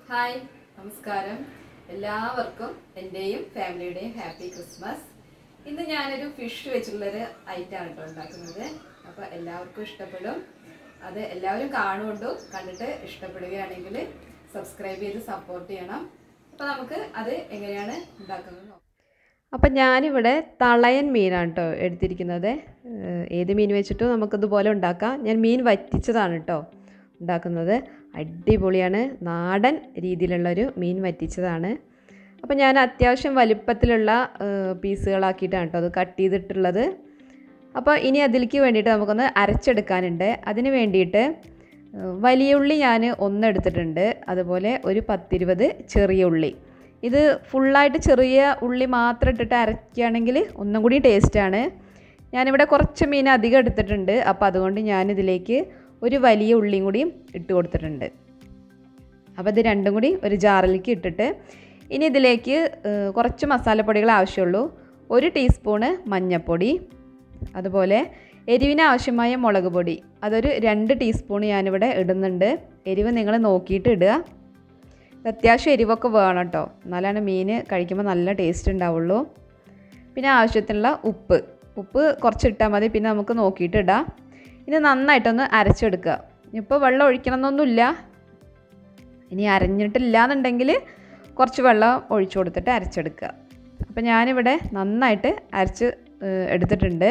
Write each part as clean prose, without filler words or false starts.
Hi നമസ്കാരം എല്ലാവർക്കും എൻ്റെയും ഫാമിലിയുടെയും ഹാപ്പി ക്രിസ്മസ്. ഇന്ന് ഞാനൊരു ഫിഷ് വെച്ചുള്ളൊരു ഐറ്റമാണ് കേട്ടോ ഉണ്ടാക്കുന്നത്. അപ്പോൾ എല്ലാവർക്കും ഇഷ്ടപ്പെടും. അത് എല്ലാവരും കാണുകൊണ്ടു കണ്ടിട്ട് ഇഷ്ടപ്പെടുകയാണെങ്കിൽ സബ്സ്ക്രൈബ് ചെയ്ത് സപ്പോർട്ട് ചെയ്യണം. അപ്പോൾ നമുക്ക് അത് എങ്ങനെയാണ് ഉണ്ടാക്കുന്നത് നോക്കാം. അപ്പം ഞാനിവിടെ തളയൻ മീനാണ് കേട്ടോ എടുത്തിരിക്കുന്നത്. ഏത് മീൻ വെച്ചിട്ടും നമുക്കിതുപോലെ ഉണ്ടാക്കാം. ഞാൻ മീൻ വറ്റിച്ചതാണ് കേട്ടോ ഉണ്ടാക്കുന്നത്. അടിപൊളിയാണ്, നാടൻ രീതിയിലുള്ളൊരു മീൻ വറ്റിച്ചതാണ്. അപ്പോൾ ഞാൻ അത്യാവശ്യം വലിപ്പത്തിലുള്ള പീസുകളാക്കിയിട്ടാണ് കേട്ടോ അത് കട്ട് ചെയ്തിട്ടുള്ളത്. അപ്പോൾ ഇനി അതിലേക്ക് വേണ്ടിയിട്ട് നമുക്കൊന്ന് അരച്ചെടുക്കാനുണ്ട്. അതിന് വേണ്ടിയിട്ട് വലിയ ഉള്ളി ഞാൻ ഒന്നെടുത്തിട്ടുണ്ട്, അതുപോലെ ഒരു 10-20 ചെറിയ ഉള്ളി. ഇത് ഫുള്ളായിട്ട് ചെറിയ ഉള്ളി മാത്രം ഇട്ടിട്ട് അരയ്ക്കുകയാണെങ്കിൽ ഒന്നും കൂടി ടേസ്റ്റാണ്. ഞാനിവിടെ കുറച്ച് മീൻ അധികം എടുത്തിട്ടുണ്ട്, അപ്പോൾ അതുകൊണ്ട് ഞാനിതിലേക്ക് ഒരു വലിയ ഉള്ളിയും കൂടിയും ഇട്ട് കൊടുത്തിട്ടുണ്ട്. അപ്പോൾ ഇത് രണ്ടും കൂടി ഒരു ജാറിലേക്ക് ഇട്ടിട്ട് ഇനി ഇതിലേക്ക് കുറച്ച് മസാലപ്പൊടികൾ ആവശ്യമുള്ളൂ. 1 ടീസ്പൂണ് മഞ്ഞൾപ്പൊടി, അതുപോലെ എരിവിന് ആവശ്യമായ മുളക് പൊടി അതൊരു 2 ടീസ്പൂൺ ഞാനിവിടെ ഇടുന്നുണ്ട്. എരിവ് നിങ്ങൾ നോക്കിയിട്ട് ഇടുക. അത്യാവശ്യം എരിവൊക്കെ വേണം കേട്ടോ, എന്നാലാണ് മീൻ കഴിക്കുമ്പോൾ നല്ല ടേസ്റ്റ് ഉണ്ടാവുള്ളൂ. പിന്നെ ആവശ്യത്തിനുള്ള ഉപ്പ് കുറച്ച് ഇട്ടാൽ മതി, പിന്നെ നമുക്ക് നോക്കിയിട്ട് ഇടാം. ഇനി നന്നായിട്ടൊന്ന് അരച്ചെടുക്കുക. ഇപ്പോൾ വെള്ളം ഒഴിക്കണമെന്നൊന്നുമില്ല. ഇനി അരഞ്ഞിട്ടില്ല എന്നുണ്ടെങ്കിൽ കുറച്ച് വെള്ളം ഒഴിച്ചു കൊടുത്തിട്ട് അരച്ചെടുക്കുക. അപ്പോൾ ഞാനിവിടെ നന്നായിട്ട് അരച്ച് എടുത്തിട്ടുണ്ട്.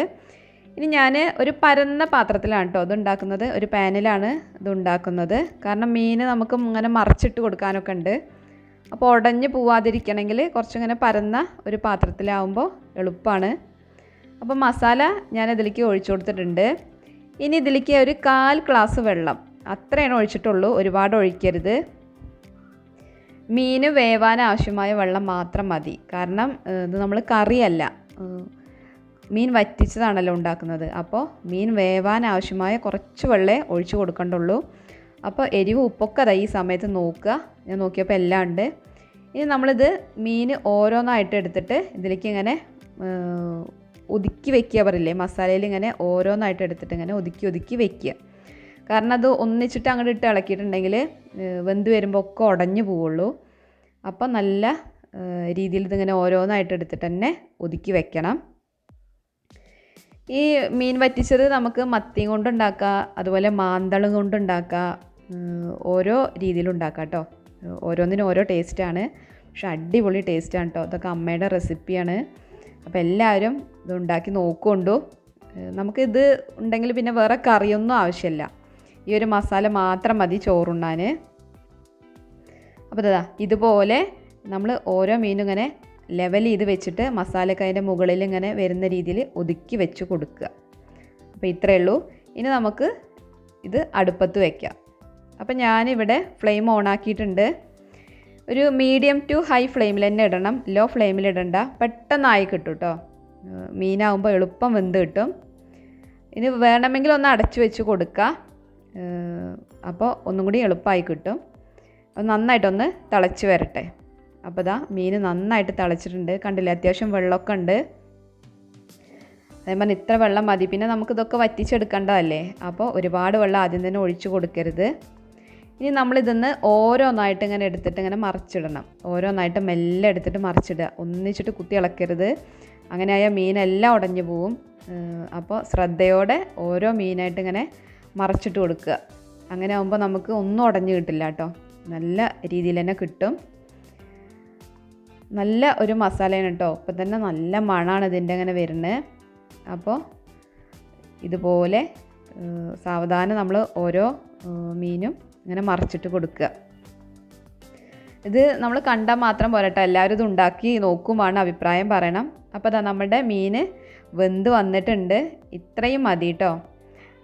ഇനി ഞാൻ ഒരു പരന്ന പാത്രത്തിലാണ് കേട്ടോ ഇത് ഉണ്ടാക്കുന്നത്, ഒരു പാനിലാണ് ഇത് ഉണ്ടാക്കുന്നത്. കാരണം മീൻ നമുക്ക് ഇങ്ങനെ മറിച്ചിട്ട് കൊടുക്കാനൊക്കെ ഉണ്ട്. അപ്പോൾ ഉടഞ്ഞ് പോവാതിരിക്കണമെങ്കിൽ കുറച്ചിങ്ങനെ പരന്ന ഒരു പാത്രത്തിലാവുമ്പോൾ എളുപ്പമാണ്. അപ്പോൾ മസാല ഞാൻ ഇതിലേക്ക് ഒഴിച്ചു കൊടുത്തിട്ടുണ്ട്. ഇനി ഇതിലേക്ക് ഒരു 1/4 ഗ്ലാസ് വെള്ളം അത്രയാണ് ഒഴിച്ചിട്ടുള്ളൂ, ഒരുപാട് ഒഴിക്കരുത്. മീൻ വേവാൻ ആവശ്യമായ വെള്ളം മാത്രം മതി. കാരണം ഇത് നമ്മൾ കറിയല്ല, മീൻ വറ്റിച്ചതാണല്ലോ ഉണ്ടാക്കുന്നത്. അപ്പോൾ മീൻ വേവാൻ ആവശ്യമായ കുറച്ച് വെള്ളമേ ഒഴിച്ച് കൊടുക്കണ്ടുള്ളൂ. അപ്പോൾ എരിവ് ഉപ്പൊക്കെ അതാ ഈ സമയത്ത് നോക്കുക. ഞാൻ നോക്കിയപ്പോൾ എല്ലാം ഉണ്ട്. ഇനി നമ്മളിത് മീൻ ഓരോന്നായിട്ട് എടുത്തിട്ട് ഇതിലേക്ക് ഇങ്ങനെ ഒതുക്കി വെക്കുക പറയില്ലേ, മസാലയിൽ ഇങ്ങനെ ഓരോന്നായിട്ട് എടുത്തിട്ട് ഇങ്ങനെ ഒതുക്കി വെക്കുക. കാരണം അത് ഒന്നിച്ചിട്ട് അങ്ങോട്ട് ഇട്ട് ഇളക്കിയിട്ടുണ്ടെങ്കിൽ വെന്ത് വരുമ്പോൾ ഒക്കെ ഉടഞ്ഞു പോവുള്ളൂ. അപ്പോൾ നല്ല രീതിയിൽ ഇതിങ്ങനെ ഓരോന്നായിട്ട് എടുത്തിട്ട് തന്നെ ഒതുക്കി വെക്കണം. ഈ മീൻ വറ്റിച്ചത് നമുക്ക് മത്തിയും കൊണ്ടുണ്ടാക്കാം, അതുപോലെ മാന്തളും കൊണ്ടുണ്ടാക്കാം, ഓരോ രീതിയിലുണ്ടാക്കാം കേട്ടോ. ഓരോന്നിനും ഓരോ ടേസ്റ്റാണ്, പക്ഷെ അടിപൊളി ടേസ്റ്റാണ് കേട്ടോ. ഇതൊക്കെ അമ്മയുടെ റെസിപ്പിയാണ്. അപ്പോൾ എല്ലാവരും ഇത് ഉണ്ടാക്കി നോക്കുകൊണ്ടു. നമുക്കിത് ഉണ്ടെങ്കിൽ പിന്നെ വേറെ കറിയൊന്നും ആവശ്യമില്ല, ഈ ഒരു മസാല മാത്രം മതി ചോറുണ്ണാൻ. അപ്പോൾ ഇതുപോലെ നമ്മൾ ഓരോ മീനും ഇങ്ങനെ ലെവൽ ചെയ്ത് വെച്ചിട്ട് മസാലയൊക്കെ അതിൻ്റെ മുകളിൽ ഇങ്ങനെ വരുന്ന രീതിയിൽ ഒതുക്കി വെച്ച് കൊടുക്കുക. അപ്പോൾ ഇത്രയേ ഉള്ളൂ. ഇനി നമുക്ക് ഇത് അടുപ്പത്ത് വയ്ക്കാം. അപ്പോൾ ഞാനിവിടെ ഫ്ലെയിം ഓണാക്കിയിട്ടുണ്ട്. ഒരു മീഡിയം ടു ഹൈ ഫ്ലെയിമിൽ തന്നെ ഇടണം, ലോ ഫ്ലെയിമിൽ ഇടണ്ട. പെട്ടെന്നായി കിട്ടും കേട്ടോ, മീനാകുമ്പോൾ എളുപ്പം വെന്ത് കിട്ടും. ഇനി വേണമെങ്കിൽ ഒന്ന് അടച്ചു വെച്ച് കൊടുക്കുക, അപ്പോൾ ഒന്നും കൂടി എളുപ്പമായി കിട്ടും. അത് നന്നായിട്ടൊന്ന് തിളച്ച് വരട്ടെ. അപ്പോൾ മീൻ നന്നായിട്ട് തിളച്ചിട്ടുണ്ട്, കണ്ടില്ലേ, അത്യാവശ്യം വെള്ളമൊക്കെ ഉണ്ട്. അതേപോലെ ഇത്ര വെള്ളം മതി. പിന്നെ നമുക്കിതൊക്കെ വറ്റിച്ചെടുക്കേണ്ടതല്ലേ, അപ്പോൾ ഒരുപാട് വെള്ളം ആദ്യം തന്നെ ഒഴിച്ച് കൊടുക്കരുത്. ഇനി നമ്മളിതൊന്ന് ഓരോന്നായിട്ട് ഇങ്ങനെ എടുത്തിട്ട് ഇങ്ങനെ മറിച്ചിടണം. ഓരോന്നായിട്ട് മെല്ലെ എടുത്തിട്ട് മറിച്ചിടുക, ഒന്നിച്ചിട്ട് കുത്തി ഇളക്കരുത്. അങ്ങനെ ആയാൽ മീനെല്ലാം ഉടഞ്ഞു പോവും. അപ്പോൾ ശ്രദ്ധയോടെ ഓരോ മീനായിട്ട് ഇങ്ങനെ മറിച്ചിട്ട് കൊടുക്കുക. അങ്ങനെ ആകുമ്പോൾ നമുക്ക് ഒന്നും ഉടഞ്ഞു കിട്ടില്ല കേട്ടോ, നല്ല രീതിയിൽ തന്നെ കിട്ടും. നല്ല ഒരു മസാലയാണ് കേട്ടോ. ഇപ്പം തന്നെ നല്ല മണമാണ് ഇതിൻ്റെ അങ്ങനെ വരുന്നത്. അപ്പോൾ ഇതുപോലെ സാവധാനം നമ്മൾ ഓരോ മീനും ഇങ്ങനെ മറിച്ചിട്ട് കൊടുക്കുക. ഇത് നമ്മൾ കണ്ടാൽ മാത്രം പോരട്ടോ, എല്ലാവരും ഇത് ഉണ്ടാക്കി നോക്കുമാണ്, അഭിപ്രായം പറയണം. അപ്പോൾ നമ്മുടെ മീൻ വെന്ത് വന്നിട്ടുണ്ട്. ഇത്രയും മതി കേട്ടോ.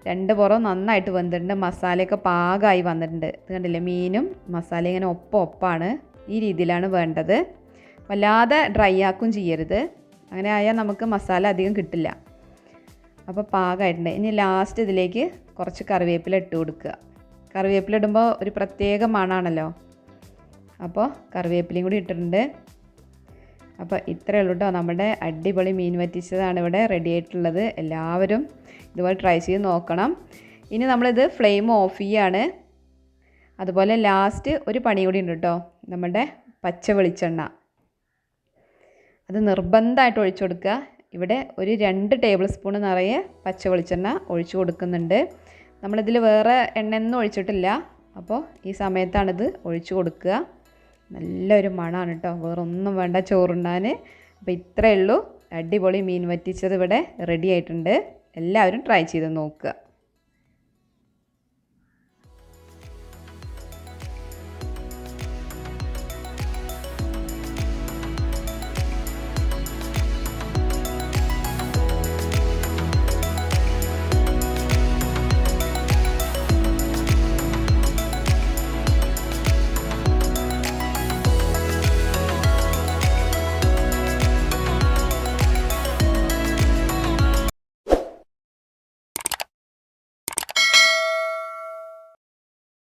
2 പുറം നന്നായിട്ട് വെന്തിട്ടുണ്ട്, മസാലയൊക്കെ പാകമായി വന്നിട്ടുണ്ട്. ഇത് കണ്ടില്ലേ, മീനും മസാല ഇങ്ങനെ ഒപ്പാണ്. ഈ രീതിയിലാണ് വേണ്ടത്. വല്ലാതെ ഡ്രൈ ആക്കും ചെയ്യരുത്, അങ്ങനെ ആയാൽ നമുക്ക് മസാല അധികം കിട്ടില്ല. അപ്പോൾ പാകമായിട്ടുണ്ട്. ഇനി ലാസ്റ്റ് ഇതിലേക്ക് കുറച്ച് കറിവേപ്പില ഇട്ട് കൊടുക്കുക. കറിവേപ്പില ഇടുമ്പോൾ ഒരു പ്രത്യേക മണമാണല്ലോ, അപ്പോൾ കറിവേപ്പിലയും കൂടി ഇട്ടിട്ടുണ്ട്. അപ്പോൾ ഇത്രയേ ഉള്ളൂ കേട്ടോ, നമ്മുടെ അടിപൊളി മീൻ വറ്റിച്ചതാണ് ഇവിടെ റെഡി ആയിട്ടുള്ളത്. എല്ലാവരും ഇതുപോലെ ട്രൈ ചെയ്ത് നോക്കണം. ഇനി നമ്മളിത് ഫ്ലെയിം ഓഫ് ചെയ്യാണ്. അതുപോലെ ലാസ്റ്റ് ഒരു പണി കൂടി ഉണ്ട് കേട്ടോ, നമ്മുടെ പച്ച വെളിച്ചെണ്ണ അത് നിർബന്ധമായിട്ട് ഒഴിച്ചു കൊടുക്കുക. ഇവിടെ ഒരു 2 ടേബിൾ സ്പൂൺ നിറയെ പച്ച വെളിച്ചെണ്ണ ഒഴിച്ചു കൊടുക്കുന്നുണ്ട്. നമ്മളിതിൽ വേറെ എണ്ണയൊന്നും ഒഴിച്ചിട്ടില്ല. അപ്പോൾ ഈ സമയത്താണിത് ഒഴിച്ചു കൊടുക്കുക. നല്ലൊരു മണമാണ് കേട്ടോ, വേറെ ഒന്നും വേണ്ട ചോറുണ്ണാൻ. അപ്പോൾ ഇത്രയേ ഉള്ളൂ, അടിപൊളി മീൻ വറ്റിച്ചത് ഇവിടെ റെഡി ആയിട്ടുണ്ട്. എല്ലാവരും ട്രൈ ചെയ്ത് നോക്കുക.